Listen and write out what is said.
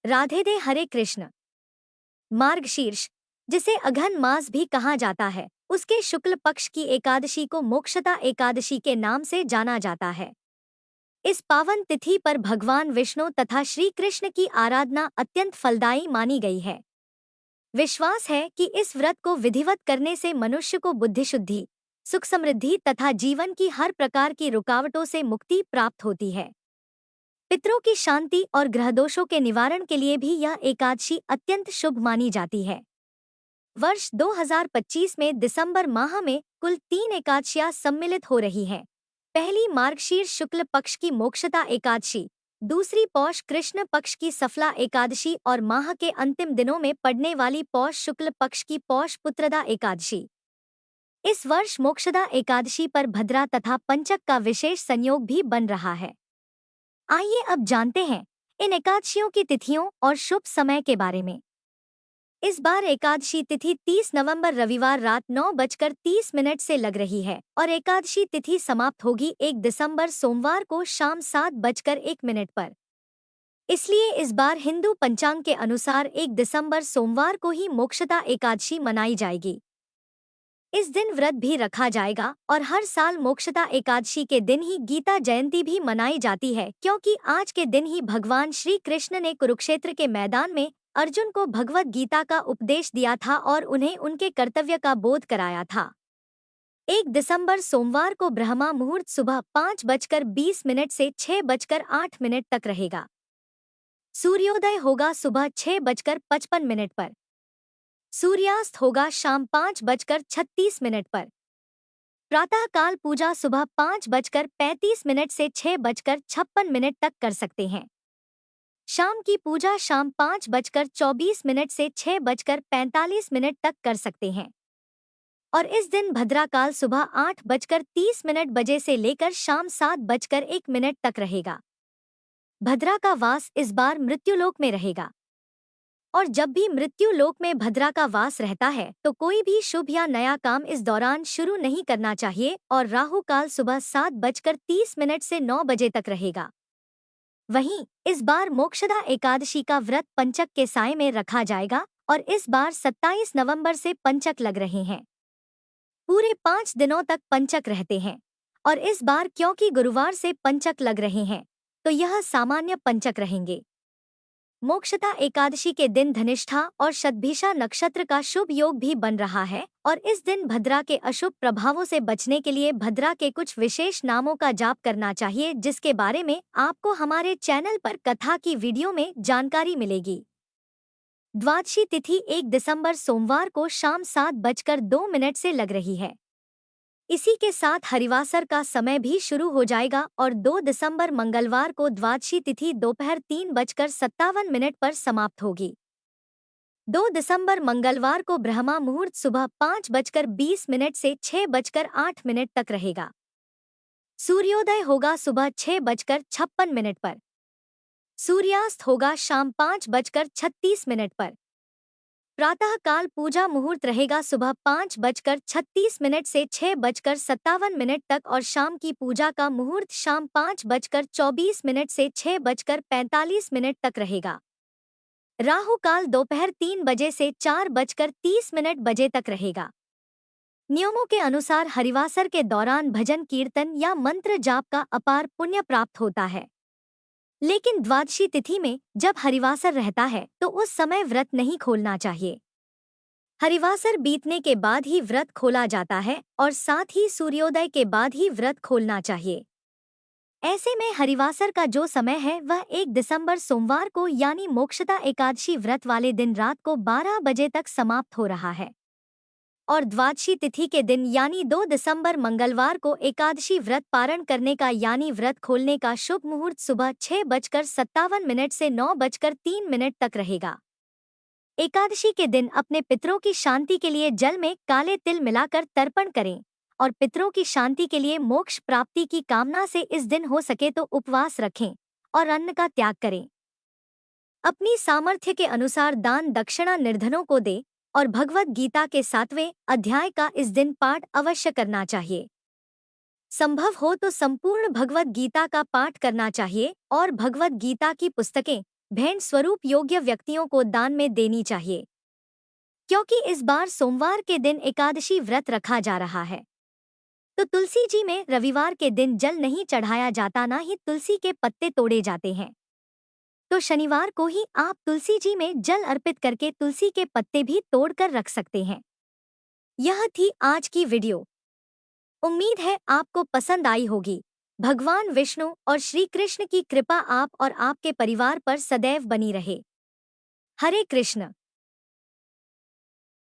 राधे दे हरे कृष्ण। मार्गशीर्ष, जिसे अघन मास भी कहा जाता है, उसके शुक्ल पक्ष की एकादशी को मोक्षदा एकादशी के नाम से जाना जाता है। इस पावन तिथि पर भगवान विष्णु तथा श्री कृष्ण की आराधना अत्यंत फलदायी मानी गई है। विश्वास है कि इस व्रत को विधिवत करने से मनुष्य को बुद्धिशुद्धि, सुख समृद्धि तथा जीवन की हर प्रकार की रुकावटों से मुक्ति प्राप्त होती है। पितरों की शांति और ग्रहदोषों के निवारण के लिए भी यह एकादशी अत्यंत शुभ मानी जाती है। वर्ष 2025 में दिसंबर माह में कुल 3 एकादशियां सम्मिलित हो रही हैं। पहली मार्गशीर्ष शुक्ल पक्ष की मोक्षदा एकादशी, दूसरी पौष कृष्ण पक्ष की सफला एकादशी और माह के अंतिम दिनों में पड़ने वाली पौष शुक्ल पक्ष की पौष पुत्रदा एकादशी। इस वर्ष मोक्षदा एकादशी पर भद्रा तथा पंचक का विशेष संयोग भी बन रहा है। आइए अब जानते हैं इन एकादशियों की तिथियों और शुभ समय के बारे में। इस बार एकादशी तिथि 30 नवंबर रविवार रात 9:30 से लग रही है और एकादशी तिथि समाप्त होगी 1 दिसंबर सोमवार को शाम 7:01 पर। इसलिए इस बार हिंदू पंचांग के अनुसार 1 दिसंबर सोमवार को ही मोक्षदा एकादशी मनाई जाएगी। इस दिन व्रत भी रखा जाएगा और हर साल मोक्षदा एकादशी के दिन ही गीता जयंती भी मनाई जाती है, क्योंकि आज के दिन ही भगवान श्री कृष्ण ने कुरुक्षेत्र के मैदान में अर्जुन को भगवत गीता का उपदेश दिया था और उन्हें उनके कर्तव्य का बोध कराया था। 1 दिसंबर सोमवार को ब्रह्मा मुहूर्त सुबह 5:20 से 6:08 तक रहेगा। सूर्योदय होगा सुबह 6:55 पर। सूर्यास्त होगा शाम 5:36 पर। प्रातः काल पूजा सुबह 5:35 से 6:56 तक कर सकते हैं। शाम की पूजा शाम 5:24 से 6:45 तक कर सकते हैं। और इस दिन भद्रा काल सुबह 8:30 बजे से लेकर शाम 7:01 तक रहेगा। भद्रा का वास इस बार मृत्युलोक में रहेगा। और जब भी मृत्यु लोक में भद्रा का वास रहता है तो कोई भी शुभ या नया काम इस दौरान शुरू नहीं करना चाहिए और राहु काल सुबह 7:30 से 9 बजे तक रहेगा। वहीं इस बार मोक्षदा एकादशी का व्रत पंचक के साय में रखा जाएगा और इस बार 27 नवंबर से पंचक लग रहे हैं। पूरे 5 दिनों तक पंचक रहते हैं और इस बार क्योंकि गुरुवार से पंचक लग रहे हैं तो यह सामान्य पंचक रहेंगे। मोक्षदा एकादशी के दिन धनिष्ठा और शतभिषा नक्षत्र का शुभ योग भी बन रहा है और इस दिन भद्रा के अशुभ प्रभावों से बचने के लिए भद्रा के कुछ विशेष नामों का जाप करना चाहिए, जिसके बारे में आपको हमारे चैनल पर कथा की वीडियो में जानकारी मिलेगी। द्वादशी तिथि 1 दिसंबर सोमवार को शाम 7:02 से लग रही है। इसी के साथ हरिवासर का समय भी शुरू हो जाएगा और 2 दिसंबर मंगलवार को द्वादशी तिथि दोपहर 3:57 पर समाप्त होगी। 2 दिसंबर मंगलवार को ब्रह्मा मुहूर्त सुबह 5:20 से 6:08 तक रहेगा। सूर्योदय होगा सुबह 6:56 पर। सूर्यास्त होगा शाम 5:36 पर। प्रातः काल पूजा मुहूर्त रहेगा सुबह 5:36 से 6:57 तक और शाम की पूजा का मुहूर्त शाम 5:24 से 6:45 तक रहेगा। राहु काल दोपहर 3 बजे से 4:30 बजे तक रहेगा। नियमों के अनुसार हरिवासर के दौरान भजन कीर्तन या मंत्र जाप का अपार पुण्य प्राप्त होता है। लेकिन द्वादशी तिथि में जब हरिवासर रहता है तो उस समय व्रत नहीं खोलना चाहिए। हरिवासर बीतने के बाद ही व्रत खोला जाता है और साथ ही सूर्योदय के बाद ही व्रत खोलना चाहिए। ऐसे में हरिवासर का जो समय है वह 1 दिसंबर सोमवार को यानी मोक्षदा एकादशी व्रत वाले दिन रात को 12 बजे तक समाप्त हो रहा है और द्वादशी तिथि के दिन यानी 2 दिसंबर मंगलवार को एकादशी व्रत पारण करने का यानी व्रत खोलने का शुभ मुहूर्त सुबह 6:57 से 9:03 तक रहेगा। एकादशी के दिन अपने पितरों की शांति के लिए जल में काले तिल मिलाकर तर्पण करें और पितरों की शांति के लिए मोक्ष प्राप्ति की कामना से इस दिन हो सके तो उपवास रखें और अन्न का त्याग करें। अपनी सामर्थ्य के अनुसार दान दक्षिणा निर्धनों को दें और भगवत गीता के 7वें अध्याय का इस दिन पाठ अवश्य करना चाहिए। संभव हो तो संपूर्ण भगवत गीता का पाठ करना चाहिए और भगवत गीता की पुस्तकें भेंट स्वरूप योग्य व्यक्तियों को दान में देनी चाहिए, क्योंकि इस बार सोमवार के दिन एकादशी व्रत रखा जा रहा है। तो तुलसी जी में रविवार के दिन जल नहीं चढ़ाया जाता, ना ही तुलसी के पत्ते तोड़े जाते हैं। तो शनिवार को ही आप तुलसी जी में जल अर्पित करके तुलसी के पत्ते भी तोड़कर रख सकते हैं। यह थी आज की वीडियो। उम्मीद है आपको पसंद आई होगी। भगवान विष्णु और श्री कृष्ण की कृपा आप और आपके परिवार पर सदैव बनी रहे। हरे कृष्ण।